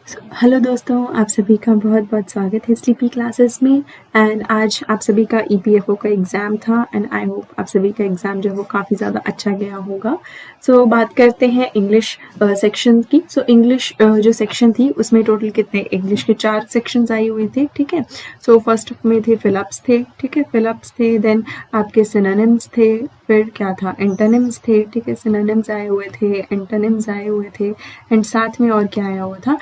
Hello दोस्तों, आप सभी का बहुत बहुत स्वागत है स्लीपी क्लासेस में। एंड आज आप सभी का ईपीएफओ का एग्ज़ाम था एंड आई होप आप सभी का एग्ज़ाम जो है वो काफ़ी ज़्यादा अच्छा गया होगा। सो बात करते हैं इंग्लिश सेक्शन की। सो इंग्लिश जो सेक्शन थी उसमें टोटल कितने इंग्लिश के 4 सेक्शंस आए हुए थे, ठीक है। सो फर्स्ट में थे फिलअप्स थे, ठीक है, फिलअप्स थे। देन आपके सिनोनिम्स थे, फिर क्या था, एंटोनिम्स थे, ठीक है, सिनोनिम्स आए हुए थे, एंटोनिम्स आए हुए थे एंड साथ में और क्या आया हुआ था,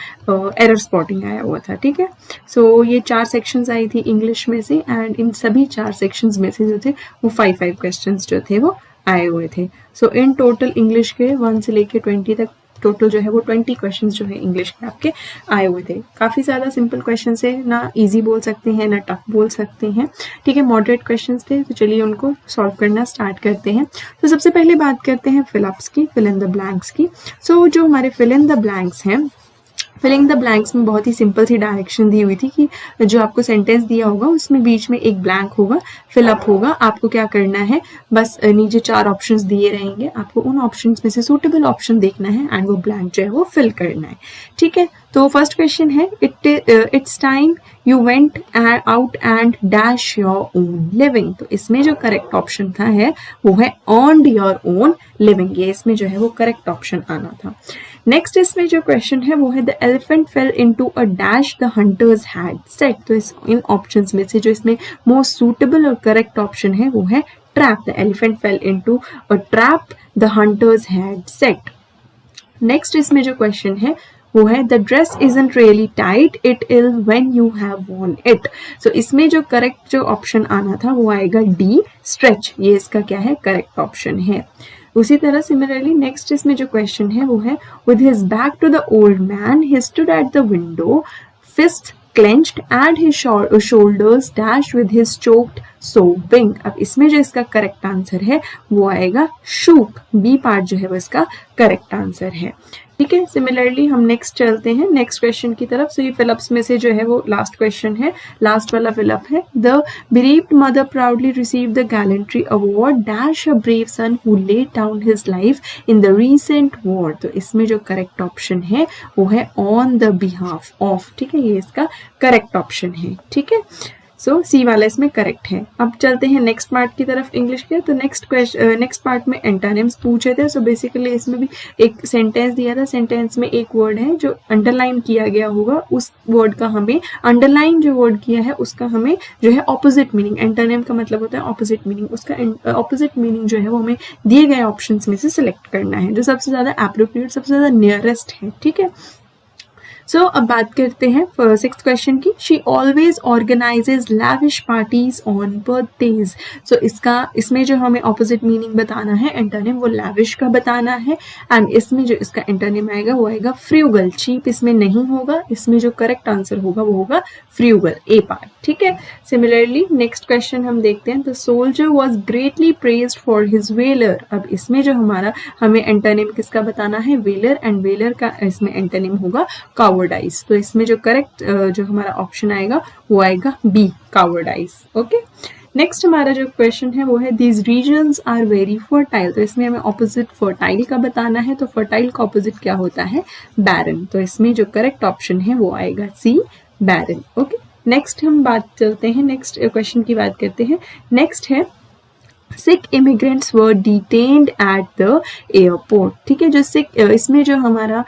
एरर स्पॉटिंग आया हुआ था, ठीक है। सो ये 4 सेक्शंस आई थी इंग्लिश में से एंड इन सभी 4 सेक्शंस में से जो थे वो 5 क्वेश्चंस जो थे वो आए हुए थे। सो इन टोटल इंग्लिश के 1 से लेके 20 तक टोटल जो है वो 20 क्वेश्चंस जो है इंग्लिश के आपके आए हुए थे। काफ़ी ज़्यादा सिंपल क्वेश्चन है, ना इजी बोल सकते हैं ना टफ बोल सकते हैं, ठीक है, मॉडरेट क्वेश्चंस थे। तो चलिए उनको सॉल्व करना स्टार्ट करते हैं। तो सबसे पहले बात करते हैं फिलअप्स की, फिल इन द ब्लैंक्स की। सो जो हमारे फिल इन द ब्लैंक्स हैं, फिलिंग द ब्लैंक्स में बहुत ही सिंपल सी डायरेक्शन दी हुई थी कि जो आपको सेंटेंस दिया होगा उसमें बीच में एक ब्लैंक होगा, फिलअप होगा। आपको क्या करना है, बस नीचे 4 ऑप्शंस दिए रहेंगे, आपको उन ऑप्शंस में से सूटेबल ऑप्शन देखना है एंड वो ब्लैंक जो है वो फिल करना है, ठीक है। तो फर्स्ट क्वेश्चन है, it's time you went out and dash your own living. तो इसमें जो करेक्ट ऑप्शन था है वो है अर्नड योर ओन लिविंग, ये इसमें जो है वो करेक्ट ऑप्शन आना था। नेक्स्ट इसमें जो क्वेश्चन है वो है the elephant fell into a dash the hunters had set. तो इन ऑप्शंस में से जो इसमें मोस्ट सूटेबल और करेक्ट ऑप्शन है वो है trap. The elephant fell into a trap the hunters had set. Next इसमें जो क्वेश्चन है वो है the dress isn't really tight, it is when you have worn it. So इसमें जो करेक्ट जो ऑप्शन आना था वो आएगा डी, स्ट्रेच। ये इसका क्या है, करेक्ट ऑप्शन है। उसी तरह सिमिलरली नेक्स्ट इसमें जो क्वेश्चन है वो है with his back to the old man he stood at the window, fist clenched and his shoulders dashed with his choked sobbing। अब इसमें जो इसका करेक्ट आंसर है वो आएगा शूक, बी पार्ट जो है वो इसका करेक्ट आंसर है, ठीक है। सिमिलरली हम नेक्स्ट चलते हैं नेक्स्ट क्वेश्चन की तरफ। सो ये फिलअप्स में से जो है वो लास्ट क्वेश्चन है, लास्ट वाला फिलअप है। The bereaved mother proudly received the gallantry award dash a brave son who laid down his life in the recent war। तो इसमें जो करेक्ट ऑप्शन है वो है ऑन द बिहाफ ऑफ, ठीक है, ये इसका करेक्ट ऑप्शन है, ठीक है। सो सी वाला इसमें करेक्ट है। अब चलते हैं नेक्स्ट पार्ट की तरफ इंग्लिश के। तो नेक्स्ट पार्ट में एंटोनिम्स पूछे थे। सो बेसिकली इसमें भी एक सेंटेंस दिया था, सेंटेंस में एक वर्ड है जो अंडरलाइन किया गया होगा, उस वर्ड का हमें अंडरलाइन जो वर्ड किया है उसका हमें जो है ऑपोजिट मीनिंग, एंटोनिम का मतलब होता है ऑपोजिट मीनिंग, उसका ऑपोजिट मीनिंग जो है वो हमें दिए गए ऑप्शन में से सिलेक्ट करना है जो सबसे ज्यादा एप्रोप्रिएट, सबसे ज्यादा नियरेस्ट है, ठीक है। सो अब बात करते हैं 6th क्वेश्चन की। She always organises lavish parties on birthdays. So इसमें जो हमें ऑपोजिट मीनिंग बताना है एंटोनिम वो लैविश का बताना है एंड इसमें जो इसका एंटोनिम आएगा वो आएगा फ्रूगल। चीप इसमें नहीं होगा, इसमें जो करेक्ट आंसर होगा वो होगा फ्रूगल, ए पार्ट, ठीक है। सिमिलरली नेक्स्ट क्वेश्चन हम देखते हैं, the soldier was greatly praised for his valour. अब इसमें जो हमें एंटोनिम किसका बताना है, वेलर, एंड वेलर का इसमें एंटोनिम होगा कावर्डाइज। तो इसमें जो करेक्ट जो हमारा ऑप्शन आएगा वो आएगा बी, कावर्डाइज, ओके। नेक्स्ट हमारा जो क्वेश्चन है वो है these reasons are very fertile. तो इसमें हमें ऑपोजिट फर्टाइल का बताना है। तो फर्टाइल का ऑपोजिट क्या होता है, बैरन। तो इसमें जो करेक्ट ऑप्शन है वो आएगा सी, बैरन, ओके। नेक्स्ट हम बात चलते हैं, नेक्स्ट क्वेश्चन की बात करते हैं। नेक्स्ट है sick immigrants were detained at the airport, ठीक है। जो सिक, इसमें जो हमारा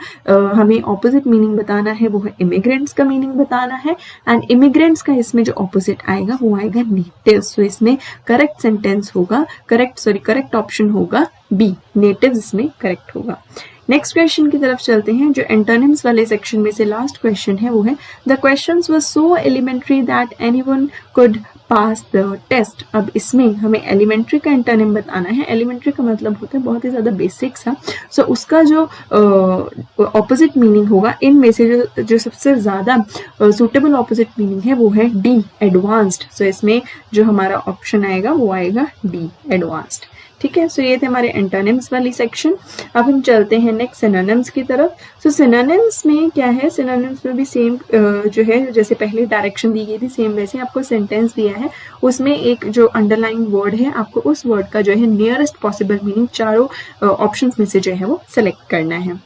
हमें ऑपोजिट मीनिंग बताना है वो है इमिग्रेंट्स का मीनिंग बताना है एंड इमिग्रेंट्स का इसमें जो ऑपोजिट आएगा वो आएगा नेटिव्स। तो इसमें करेक्ट सेंटेंस होगा, करेक्ट ऑप्शन होगा बी, नेटिव्स इसमें करेक्ट होगा। नेक्स्ट क्वेश्चन की तरफ चलते हैं। जो एंटोनिम्स वाले सेक्शन में से लास्ट क्वेश्चन है वो है the questions were so elementary that anyone could pass the test. अब इसमें हमें एलिमेंट्री का एंटोनिम बताना है। एलिमेंट्री का मतलब होता है बहुत ही ज्यादा बेसिक सा। सो उसका जो ऑपोजिट मीनिंग होगा इनमें से जो सबसे ज्यादा सुटेबल ऑपोजिट मीनिंग है वो है डी, एडवांस्ड। सो इसमें जो हमारा ऑप्शन आएगा वो आएगा डी, एडवांस्ड, ठीक है। सो ये थे हमारे एंटोनिम्स वाली सेक्शन। अब हम चलते हैं नेक्स्ट सिनोनिम्स की तरफ। सो सिनोनिम्स में क्या है, सिनोनिम्स में भी सेम जो है जैसे पहले डायरेक्शन दी गई थी सेम वैसे आपको सेंटेंस दिया है, उसमें एक जो अंडरलाइन वर्ड है आपको उस वर्ड का जो है नियरेस्ट पॉसिबल मीनिंग चारों ऑप्शंस में से जो है वो सिलेक्ट करना है।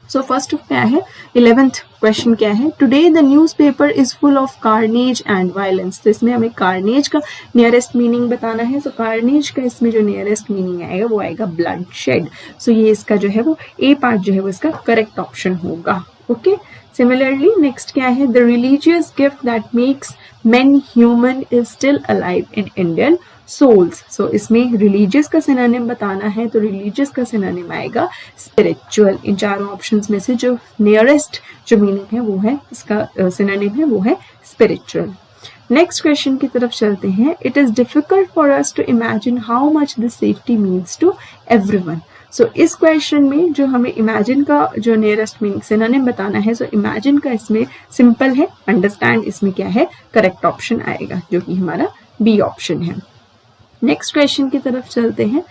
सो फर्स्ट क्या है, 11th क्वेश्चन क्या है, today the newspaper is full of carnage and violence. तो इसमें हमें कार्नेज का नियरेस्ट मीनिंग बताना है। सो कार्नेज का इसमें जो नियरेस्ट मीनिंग आएगा वो आएगा ब्लड शेड। सो ये इसका जो है वो ए पार्ट जो है वो इसका करेक्ट ऑप्शन होगा। ओके, सिमिलरली नेक्स्ट क्या है, the religious gift that makes men human is still alive in Indian souls। सो इसमें रिलीजियस का सिनोनिम बताना है, तो रिलीजियस का सिनोनिम आएगा स्पिरिचुअल। इन चारों ऑप्शंस में से जो नियरेस्ट जो मीनिंग है वो है, इसका सिनोनिम है वो है स्पिरिचुअल। नेक्स्ट क्वेश्चन की तरफ चलते हैं, it is difficult for us to imagine how much this safety means to everyone. So इस क्वेश्चन में जो हमें इमेजिन का जो नियरेस्ट मीनिंग सिनोनिम बताना है, सो इमेजिन का इसमें सिंपल है, अंडरस्टैंड इसमें क्या है करेक्ट ऑप्शन आएगा जो कि हमारा बी ऑप्शन है। नेक्स्ट क्वेश्चन की तरफ चलते हैं,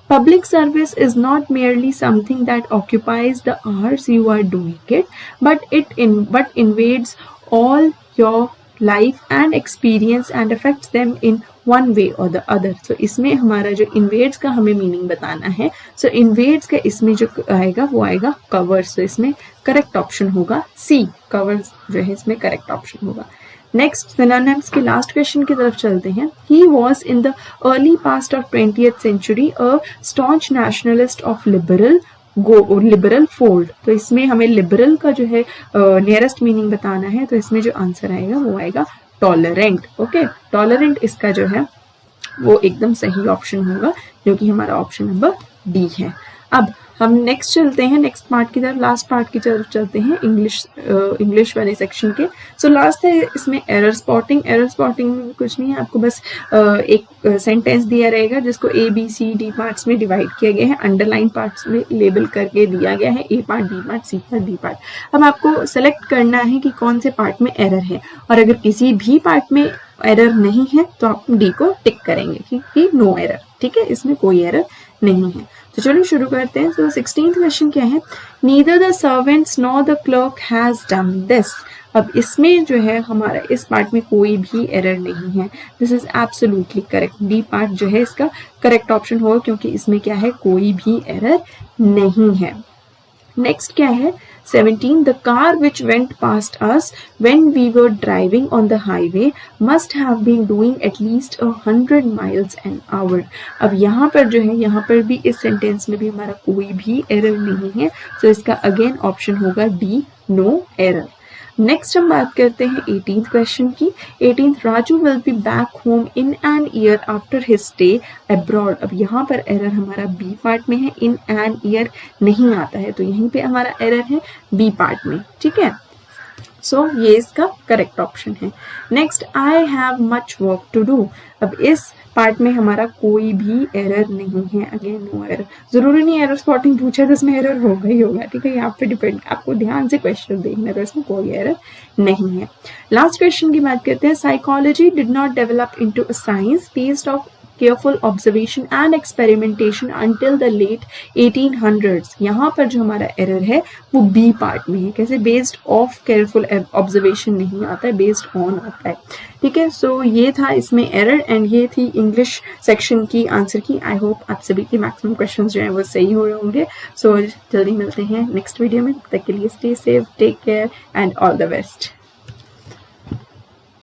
public service is not merely something that occupies the hours you are doing it but invades all your life and experience and affects them in one way or the other. सो इसमें हमारा जो invades का हमें meaning बताना है, सो invades का इसमें जो आएगा वो आएगा कवर्स। तो इसमें करेक्ट ऑप्शन होगा सी, कवर्स जो है इसमें करेक्ट ऑप्शन होगा। नेक्स्ट सिनोनिम्स के लास्ट क्वेश्चन की तरफ चलते हैं, he was in the early past of 20th century a staunch nationalist of liberal fold. तो इसमें हमें लिबरल का जो है नियरेस्ट मीनिंग बताना है, तो इसमें जो आंसर आएगा वो आएगा टॉलरेंट। ओके, टॉलरेंट इसका जो है वो एकदम सही ऑप्शन होगा जो कि हमारा ऑप्शन नंबर डी है। अब हम नेक्स्ट चलते हैं, नेक्स्ट पार्ट की तरफ, लास्ट पार्ट की तरफ चलते हैं इंग्लिश वाले सेक्शन के। सो लास्ट है इसमें एरर स्पॉटिंग। एरर स्पॉटिंग में कुछ नहीं है, आपको बस एक सेंटेंस दिया रहेगा जिसको A B C D parts में डिवाइड किया गया है, अंडरलाइन पार्ट्स में लेबल करके दिया गया है, A part, B part, C part, D part. अब आपको सेलेक्ट करना है कि कौन से पार्ट में एरर है, और अगर किसी भी पार्ट में एरर नहीं है तो आप डी को टिक करेंगे कि नो एरर। ठीक है, इसमें कोई एरर नहीं है। तो चलिए शुरू करते हैं। तो 16th क्वेश्चन क्या है, neither the servants nor the clerk has done this. अब इसमें जो है हमारा इस पार्ट में कोई भी एरर नहीं है, this is absolutely correct. D part जो है इसका करेक्ट ऑप्शन होगा क्योंकि इसमें क्या है कोई भी एरर नहीं है। नेक्स्ट क्या है 17, the car which went past us when we were driving on the highway must have been doing at least 100 miles an hour। अब यहाँ पर जो है, यहाँ पर भी इस सेंटेंस में भी हमारा कोई भी एरर नहीं है, तो इसका अगेन ऑप्शन होगा डी, नो एरर। नेक्स्ट हम बात करते हैं 18th क्वेश्चन की। 18th, Raju will be back home in an year after his stay abroad. अब यहाँ पर एरर हमारा बी पार्ट में है, इन एन ईयर नहीं आता है, तो यहीं पे हमारा एरर है बी पार्ट में। ठीक है, सो ये इसका करेक्ट ऑप्शन है। Next, I have much work to do. अब इस पार्ट में हमारा कोई भी एरर नहीं है, अगेन नो एरर। जरूरी नहीं एरर स्पॉटिंग पूछा तो इसमें एरर होगा ही होगा, ठीक है, यहाँ पे डिपेंड, आपको ध्यान से क्वेश्चन देखना है, तो इसमें कोई एरर नहीं है। लास्ट क्वेश्चन की बात करते हैं, psychology did not develop into a science based of careful observation and experimentation until the late 1800s। यहाँ पर जो हमारा एरर है वो बी पार्ट में है। कैसे, बेस्ड ऑफ केयरफुल ऑब्जर्वेशन नहीं आता है, बेस्ड ऑन आता है। ठीक है, सो ये था इसमें एरर, एंड ये थी इंग्लिश सेक्शन की आंसर की। आई होप आप सभी के मैक्सिमम क्वेश्चन जो हैं वो सही हो रहे होंगे। सो जल्दी मिलते हैं नेक्स्ट वीडियो में, तब तक के लिए stay safe, take care and all the best.